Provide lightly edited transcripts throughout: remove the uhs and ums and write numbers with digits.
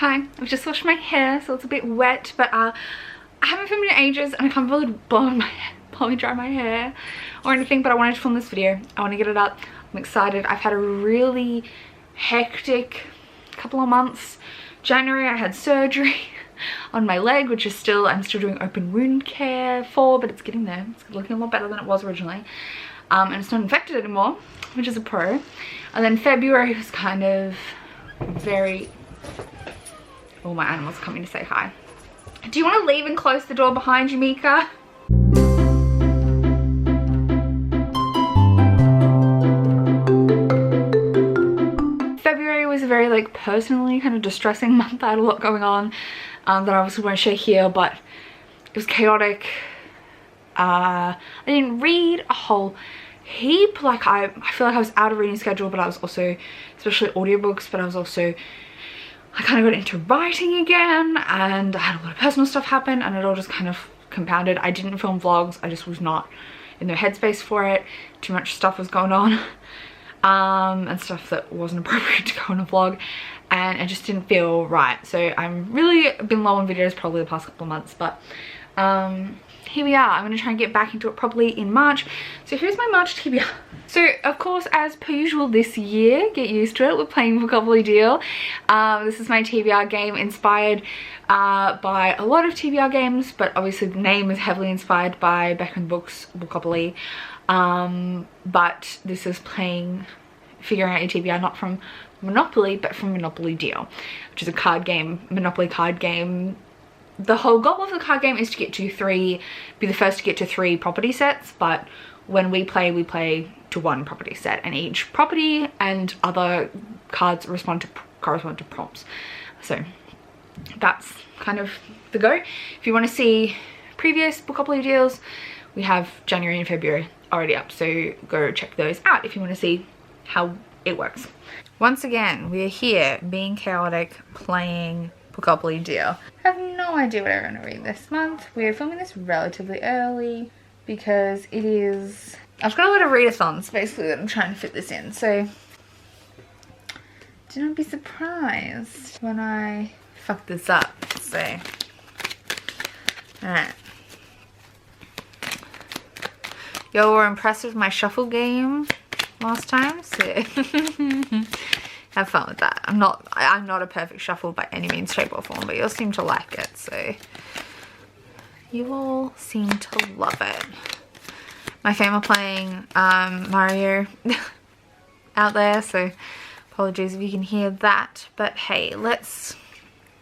Hi, I've just washed my hair, so it's a bit wet, but I haven't filmed in ages and I can't really blow dry my hair or anything, but I wanted to film this video. I want to get it up. I'm excited. I've had a really hectic couple of months. January I had surgery on my leg, which is I'm still doing open wound care for, but it's getting there. It's looking a lot better than it was originally. And it's not infected anymore, which is a pro. And then February was kind of very... Oh, my animals are coming to say hi. Do you want to leave and close the door behind you, Mika? February was a very personally kind of distressing month. I had a lot going on that I obviously won't share here, but it was chaotic. I didn't read a whole heap. I feel like I was out of reading schedule, but I was also, especially audiobooks, but I kind of got into writing again, and I had a lot of personal stuff happen, and it all just kind of compounded. I didn't film vlogs. I just was not in the headspace for it. Too much stuff was going on, and stuff that wasn't appropriate to go on a vlog, and it just didn't feel right. So I'm really been low on videos probably the past couple of months, but here we are. I'm going to try and get back into it properly in March. So here's my March TBR. So of course, as per usual this year, get used to it, we're playing Bookopoly Deal. This is my TBR game inspired by a lot of TBR games, but obviously the name is heavily inspired by Beck and Book's Bookopoly. But this is figuring out your TBR not from Monopoly, but from Monopoly Deal, which is a card game, Monopoly card game. The whole goal of the card game is to get to be the first to get to 3 property sets, but when we play to 1 property set, and each property and other cards correspond to prompts. So that's kind of the go. If you want to see previous Bookopoly deals, we have January and February already up, so go check those out if you want to see how it works. Once again, we are here being chaotic, playing Bookopoly Deal. I have no idea what I'm going to read this month. We're filming this relatively early because it is... I've got a lot of readathons basically that I'm trying to fit this in, so do not be surprised when I fuck this up. So, alright. Y'all were impressed with my shuffle game last time, so have fun with that. I'm not a perfect shuffle by any means, shape or form, but you'll seem to like it, so you all seem to love it. My fam are playing Mario out there, so apologies if you can hear that, but hey, let's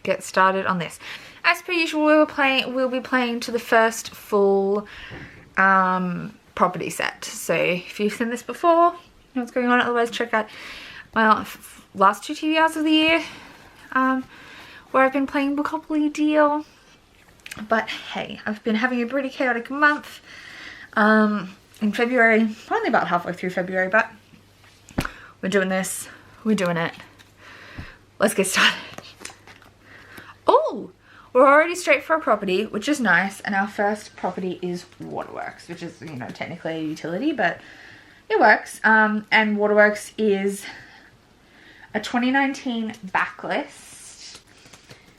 get started on this. As per usual, we'll be playing to the first full property set. So if you've seen this before, you know what's going on. Otherwise, check out my last 2 TBRs of the year where I've been playing Bookopoly Deal. But hey, I've been having a pretty chaotic month in February, only about halfway through February, but we're doing this, we're doing it. Let's get started. Oh, we're already straight for a property, which is nice, and our first property is Waterworks, which is, you know, technically a utility, but it works. And Waterworks is a 2019 backlist,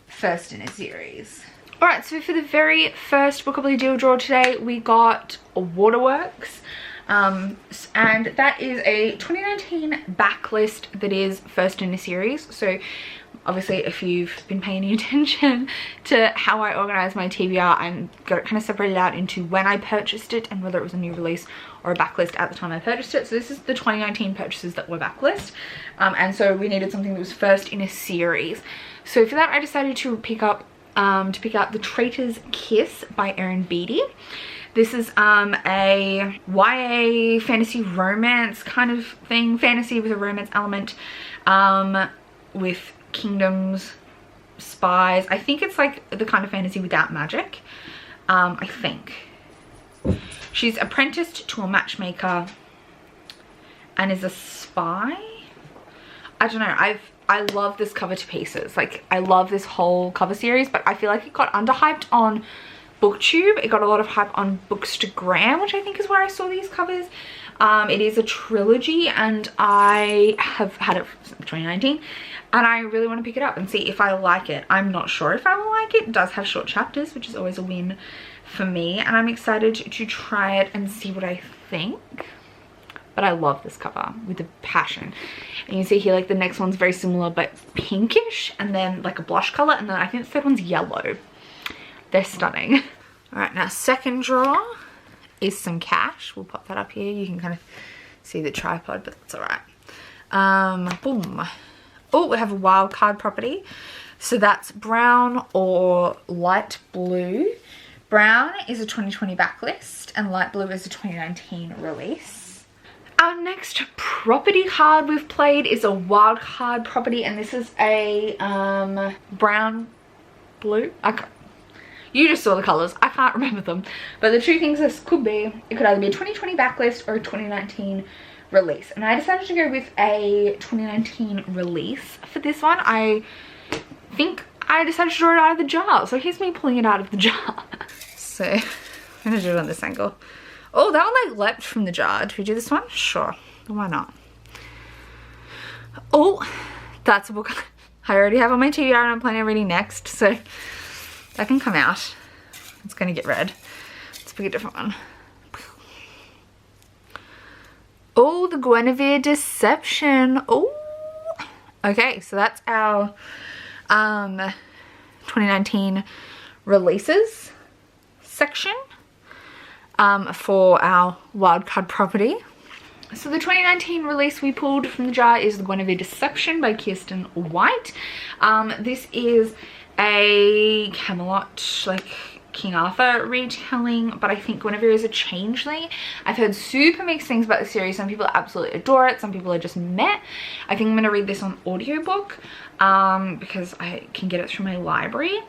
first in a series. Alright, so for the very first Bookopoly Deal draw today, we got Waterworks. And that is a 2019 backlist that is first in a series. So obviously if you've been paying any attention to how I organize my TBR, I got it kind of separated out into when I purchased it and whether it was a new release or a backlist at the time I purchased it. So this is the 2019 purchases that were backlist. And so we needed something that was first in a series. So for that I decided to pick out The Traitor's Kiss by Erin Beatty. This is a YA fantasy romance kind of thing, fantasy with a romance element, with kingdoms, spies. I think it's like the kind of fantasy without magic. I think. She's apprenticed to a matchmaker and is a spy. I don't know. I love this cover to pieces. Like, I love this whole cover series, but I feel like it got underhyped on BookTube. It got a lot of hype on Bookstagram, which I think is where I saw these covers. It is a trilogy and I have had it since 2019 and I really want to pick it up and see if I like it. I'm not sure if I will like it. It does have short chapters, which is always a win for me, and I'm excited to try it and see what I think. But I love this cover with a passion. And you see here, like, the next one's very similar but pinkish, and then like a blush color, and then I think the third one's yellow. They're stunning. All right, now second drawer is some cash. We'll pop that up here. You can kind of see the tripod, but that's all right. Boom. Oh, we have a Wildcard property. So that's brown or light blue. Brown is a 2020 backlist and light blue is a 2019 release. Our next property card we've played is a Wildcard property, and this is a brown, blue. You just saw the colors. I can't remember them. But the two things this could be, it could either be a 2020 backlist or a 2019 release. And I decided to go with a 2019 release for this one. I think I decided to draw it out of the jar. So here's me pulling it out of the jar. So I'm going to do it on this angle. Oh, that one like leapt from the jar. Do we do this one? Sure. Why not? Oh, that's a book I already have on my TBR and I'm planning on reading next. So that can come out. It's going to get read. Let's pick a different one. Oh, the Guinevere Deception. Oh, okay. So that's our 2019 releases section for our Wildcard property. So the 2019 release we pulled from the jar is the Guinevere Deception by Kirsten White. This is a Camelot, like King Arthur retelling, but I think Guinevere is a changeling. I've heard super mixed things about the series. Some people absolutely adore it, some people are just meh. I think I'm going to read this on audiobook because I can get it through my library,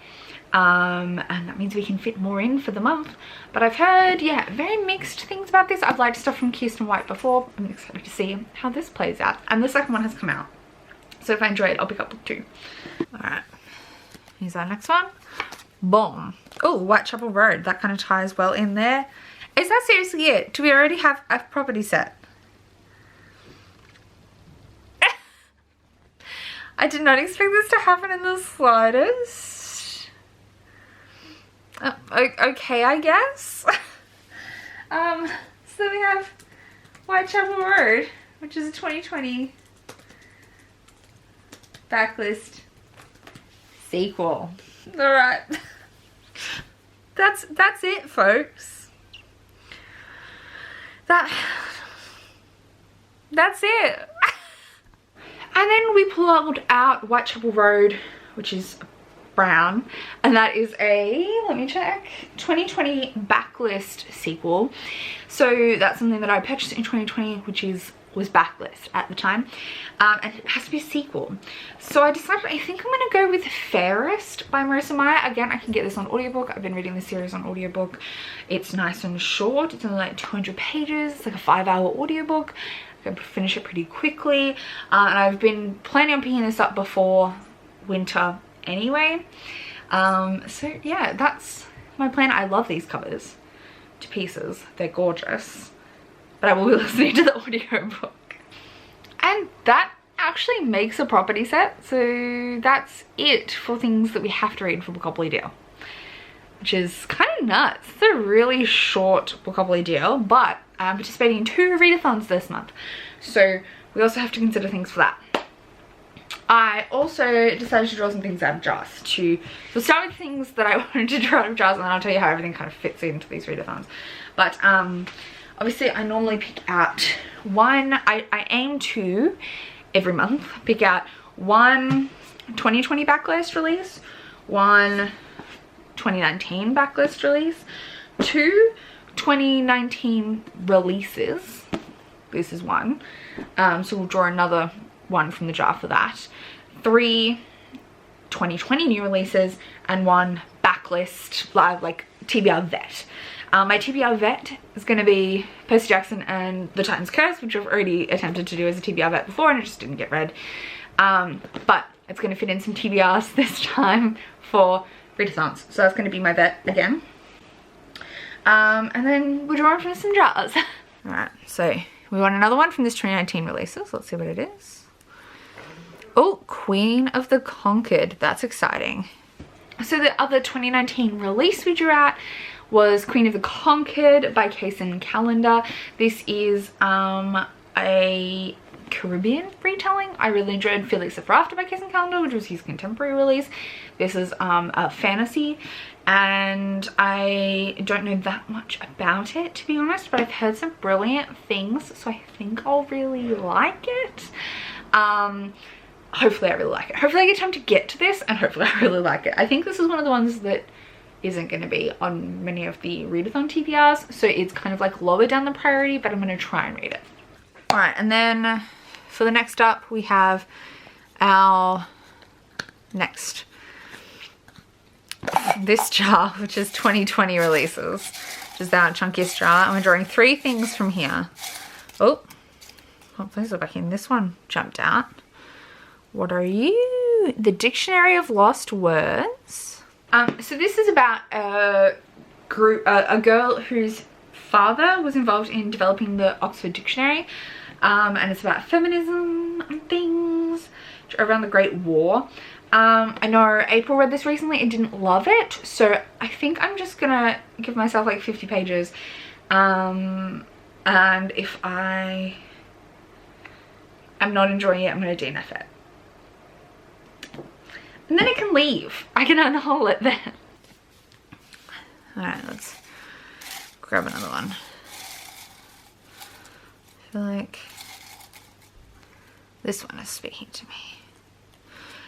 and that means we can fit more in for the month. But I've heard, yeah, very mixed things about this. I've liked stuff from Kirsten White before. I'm excited to see how this plays out, and the second one has come out, so if I enjoy it I'll pick up book 2. All right, here's our next one. Boom. Oh, Whitechapel Road. That kind of ties well in there. Is that seriously it? Do we already have a property set? I did not expect this to happen in the slightest. Okay, I guess. So we have Whitechapel Road, which is a 2020 backlist sequel. All right, that's it, folks. That's it. And then we pulled out Whitechapel Road, which is brown, and that is a, let me check, 2020 backlist sequel. So that's something that I purchased in 2020, which was backlist at the time, and it has to be a sequel. So I decided, I think I'm gonna go with Fairest by Marissa Meyer. Again, I can get this on audiobook. I've been reading this series on audiobook. It's nice and short. It's only like 200 pages. It's like a 5-hour audiobook. I can finish it pretty quickly, and I've been planning on picking this up before winter anyway. So yeah, that's my plan. I love these covers to pieces. They're gorgeous. But I will be listening to the audiobook. And that actually makes a property set. So that's it for things that we have to read for Bookopoly deal, which is kind of nuts. It's a really short Bookopoly deal, but I'm participating in 2 readathons this month. So we also have to consider things for that. I also decided to draw some things out of jars so start with things that I wanted to draw out of jars, and then I'll tell you how everything kind of fits into these readathons. But obviously I normally pick out one, I aim to every month pick out one 2020 backlist release, one 2019 backlist release, 2 2019 releases. This is one. So we'll draw another one from the jar for that. 3 2020 new releases and 1 backlist like TBR vet. My TBR vet is going to be Percy Jackson and the Titan's Curse, which I've already attempted to do as a TBR vet before and it just didn't get read. But it's going to fit in some TBRs this time for readathons. So that's going to be my vet again. And then we're drawing from some jars. Alright, so we want another one from this 2019 releases. Let's see what it is. Oh, Queen of the Conquered. That's exciting. So the other 2019 release we drew out was Queen of the Conquered by Kaysen Calendar. This is a Caribbean retelling. I really enjoyed Felix the After by Kaysen Calendar, which was his contemporary release. This is a fantasy, and I don't know that much about it, to be honest, but I've heard some brilliant things, so I think I'll really like it. Hopefully I really like it. Hopefully I get time to get to this, and hopefully I really like it. I think this is one of the ones that isn't going to be on many of the readathon TBRs, so it's kind of like lower down the priority, but I'm going to try and read it. Alright, and then for the next up we have our next, this jar, which is 2020 releases, which is our chunkiest jar, and we're drawing 3 things from here. Oh, please look back in. This one jumped out. What are you? The Dictionary of Lost Words. So this is about a girl whose father was involved in developing the Oxford Dictionary, and it's about feminism and things around the Great War. I know April read this recently and didn't love it, so I think I'm just gonna give myself like 50 pages, and if I am not enjoying it, I'm gonna DNF it. And then it can leave. I can unhaul it then. Alright, let's grab another one. I feel like this one is speaking to me.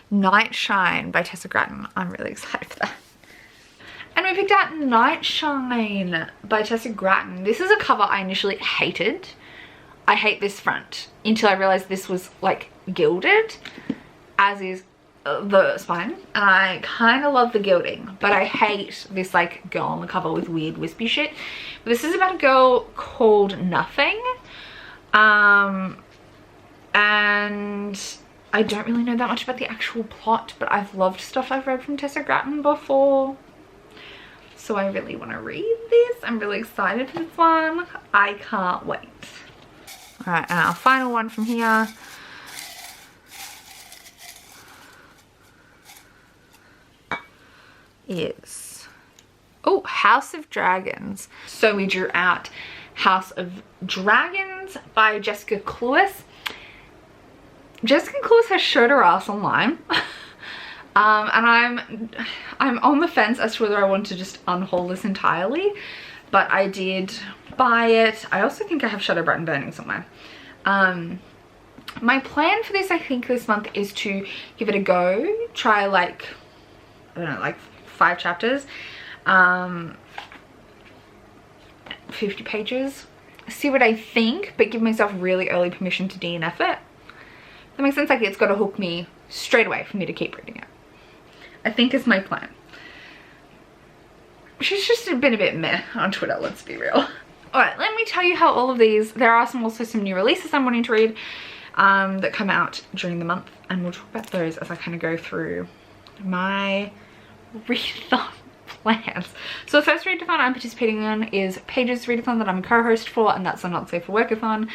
Night Shine by Tessa Gratton. I'm really excited for that. And we picked out Night Shine by Tessa Gratton. This is a cover I initially hated. I hate this front until I realized this was like gilded, as is the spine, and I kind of love the gilding, but I hate this like girl on the cover with weird wispy shit. But this is about a girl called Nothing, and I don't really know that much about the actual plot, but I've loved stuff I've read from Tessa Gratton before, so I really want to read this. I'm really excited for this one. I can't wait. All right, and our final one from here is, oh, House of Dragons. So we drew out House of Dragons by Jessica Cluess. Jessica Cluess has showed her ass online, and I'm on the fence as to whether I want to just unhaul this entirely, but I did buy it. I also think I have Shadow Bright and Burning somewhere. My plan for this, I think, this month is to give it a go, try like, I don't know, like 5 chapters, 50 pages, see what I think, but give myself really early permission to DNF it. That makes sense. Like, it's got to hook me straight away for me to keep reading it, I think is my plan. She's just been a bit meh on Twitter, let's be real. Alright, let me tell you how all of these, there are also some new releases I'm wanting to read that come out during the month, and we'll talk about those as I kind of go through my readathon plans. So the first readathon I'm participating in is Paige's readathon that I'm a co-host for, and that's a Not Safe for Workathon.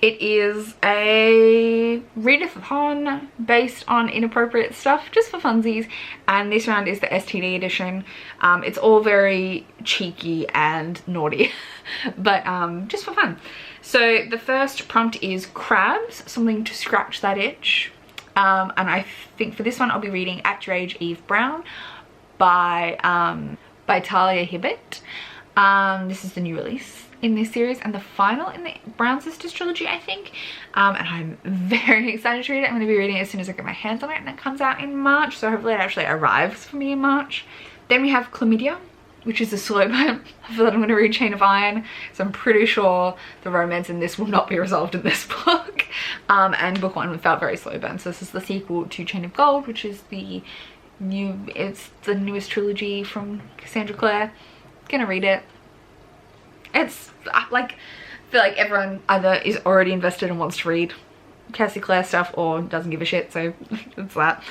It is a readathon based on inappropriate stuff, just for funsies, and this round is the STD edition. It's all very cheeky and naughty, but just for fun. So the first prompt is crabs, something to scratch that itch. And I think for this one I'll be reading At Your Age, Eve Brown by Talia Hibbert. This is the new release in this series and the final in the Brown Sisters trilogy, I think. And I'm very excited to read it. I'm going to be reading it as soon as I get my hands on it, and it comes out in March, so hopefully it actually arrives for me in March. Then we have Chlamydia, which is a slow burn. I feel like I'm going to read Chain of Iron, so I'm pretty sure the romance in this will not be resolved in this book. And book 1 felt very slow burn, so this is the sequel to Chain of Gold, which is the it's the newest trilogy from Cassandra Clare. Gonna read it. It's like, I feel like everyone either is already invested and wants to read Kirsty Clare stuff or doesn't give a shit, so it's that.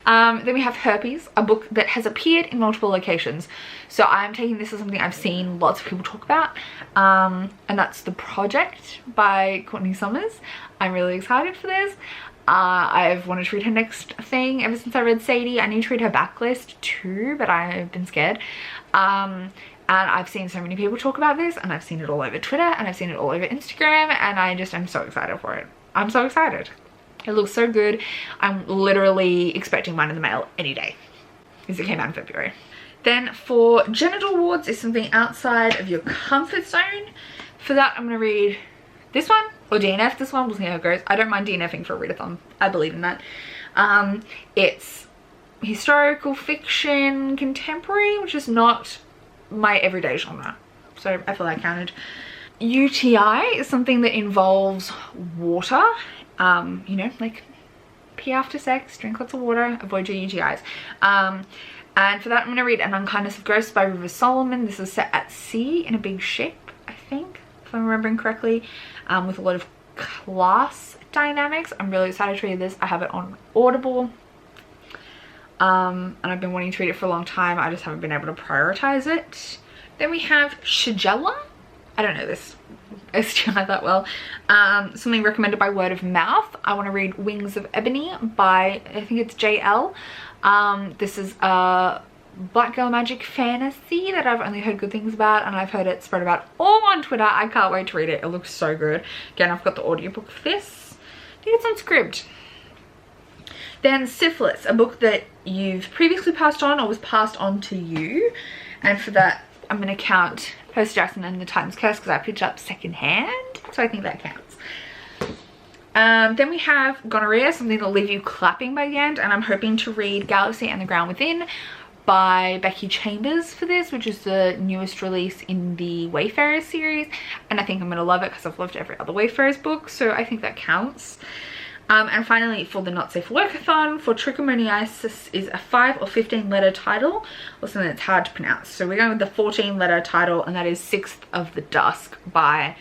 Then we have Herpes, a book that has appeared in multiple locations. So I'm taking this as something I've seen lots of people talk about, and that's The Project by Courtney Summers. I'm really excited for this. I've wanted to read her next thing ever since I read Sadie. I need to read her backlist too, but I've been scared. And I've seen so many people talk about this, and I've seen it all over Twitter, and I've seen it all over Instagram, and I'm so excited for it. I'm so excited. It looks so good. I'm literally expecting mine in the mail any day, because it came out in February. Then for genital warts is something outside of your comfort zone. For that, I'm going to read this one, or DNF this one. We'll see how it goes. I don't mind DNFing for a readathon. I believe in that. It's historical fiction contemporary, which is not my everyday genre, so I feel I counted. UTI is something that involves water, you know, like pee after sex, drink lots of water, avoid your UTIs. And for that I'm going to read An Unkindness of Ghosts by River Solomon. This is set at sea in a big ship, I think, if I'm remembering correctly, with a lot of class dynamics. I'm really excited to read this. I have it on Audible. And I've been wanting to read it for a long time. I just haven't been able to prioritize it. Then we have Shigella. I don't know this STI that well. Something recommended by word of mouth. I want to read Wings of Ebony by, I think it's JL. This is a Black Girl Magic fantasy that I've only heard good things about, and I've heard it spread about all on Twitter. I can't wait to read it. It looks so good. Again, I've got the audiobook for this. I think it's on Scribd. Then Syphilis, a book that you've previously passed on or was passed on to you. And for that, I'm going to count Percy Jackson and the Titan's Curse because I picked it up secondhand. So I think that counts. Then we have Gonorrhea, something that'll leave you clapping by the end. And I'm hoping to read Galaxy and the Ground Within by Becky Chambers for this, which is the newest release in the Wayfarers series. And I think I'm going to love it because I've loved every other Wayfarers book. So I think that counts. And finally, for the Not Safe for Workathon, for Trichomoniasis is a 5 or 15 letter title, or something that's hard to pronounce. So we're going with the 14 letter title, and that is Sixth of the Dusk by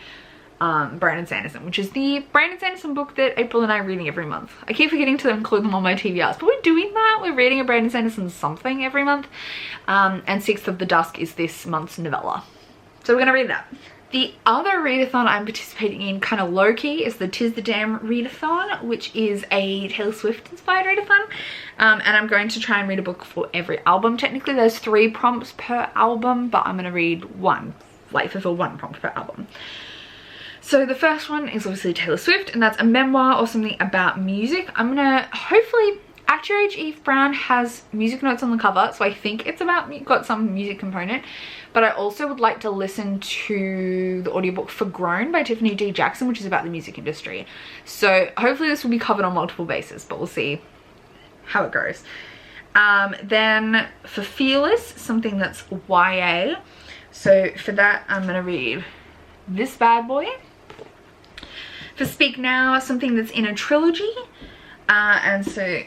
Brandon Sanderson, which is the Brandon Sanderson book that April and I are reading every month. I keep forgetting to include them on my TBRs, but we're doing that. We're reading a Brandon Sanderson something every month. And Sixth of the Dusk is this month's novella. So we're going to read that. The other readathon I'm participating in, kind of low-key, is the Tis the Damn readathon, which is a Taylor Swift inspired readathon. And I'm going to try and read a book for every album. Technically there's 3 prompts per album, but I'm going to read one, like fulfill 1 prompt per album. So the first one is obviously Taylor Swift, and that's a memoir or something about music. I'm going to hopefully... At Your Age, Eve Brown has music notes on the cover, so I think it's got some music component. But I also would like to listen to the audiobook For Grown by Tiffany D. Jackson, which is about the music industry. So hopefully this will be covered on multiple bases, but we'll see how it goes. Then for Fearless, something that's YA. So for that, I'm going to read this bad boy. For Speak Now, something that's in a trilogy. And so...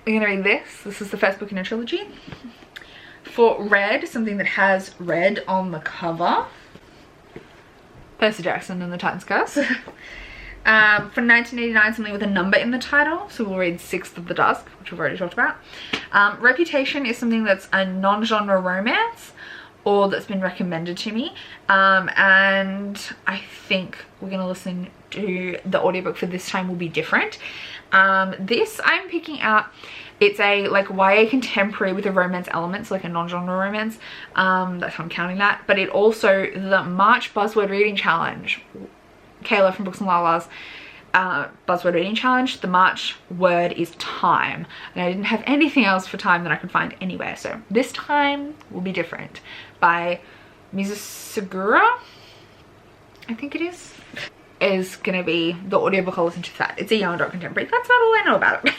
we're going to read this. This is the first book in a trilogy. For Red, something that has red on the cover. Percy Jackson and the Titan's Curse. For 1989, something with a number in the title. So we'll read Sixth of the Dusk, which we've already talked about. Reputation is something that's a non-genre romance, or that's been recommended to me. And I think we're going to listen to the audiobook for This Time Will Be Different. This I'm picking out, it's a like YA contemporary with a romance element, so like a non-genre romance. That's how I'm counting that. But it also, the March Buzzword Reading Challenge, Kayla from Books and Lala's Buzzword Reading Challenge, the March word is time. And I didn't have anything else for time that I could find anywhere. So This Time Will Be Different by Mizu Segura, I think it is going to be the audiobook I'll listen to that. It's a young adult contemporary. That's not all I know about it.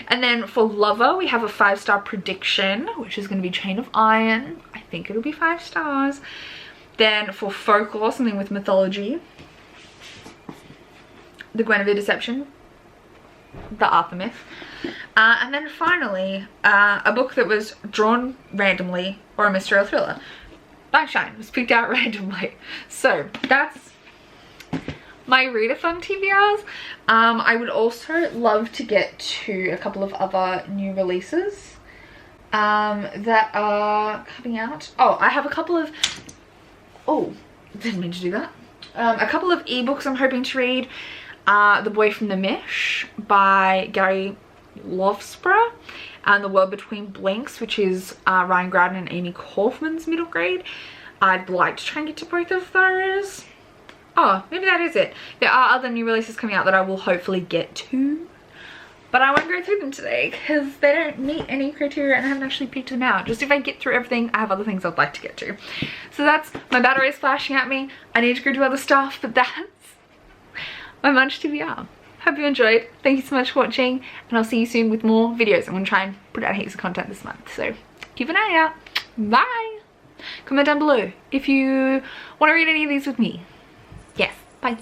And then for Lover, we have a 5-star prediction, which is going to be Chain of Iron. I think it'll be 5 stars. Then for Folklore, something with mythology, The Guinevere Deception, The Arthur Myth. And then finally, a book that was drawn randomly, or a mystery or thriller. Nightshine was picked out randomly. So that's my readathon TBRs. I would also love to get to a couple of other new releases that are coming out. Oh, I have a couple of, oh, didn't mean to do that. A couple of ebooks I'm hoping to read. The Boy from the Mish by Gary Lovesborough, and The World Between Blinks, which is Ryan Graden and Amy Kaufman's middle grade. I'd like to try and get to both of those. Oh, maybe that is it. There are other new releases coming out that I will hopefully get to, but I won't go through them today because they don't meet any criteria and I haven't actually picked them out. Just if I get through everything, I have other things I'd like to get to. So that's, my battery is flashing at me. I need to go do other stuff, but that's my Munch TBR. Hope you enjoyed. Thank you so much for watching, and I'll see you soon with more videos. I'm going to try and put out heaps of content this month, so keep an eye out. Bye! Comment down below if you want to read any of these with me. Yes, bye.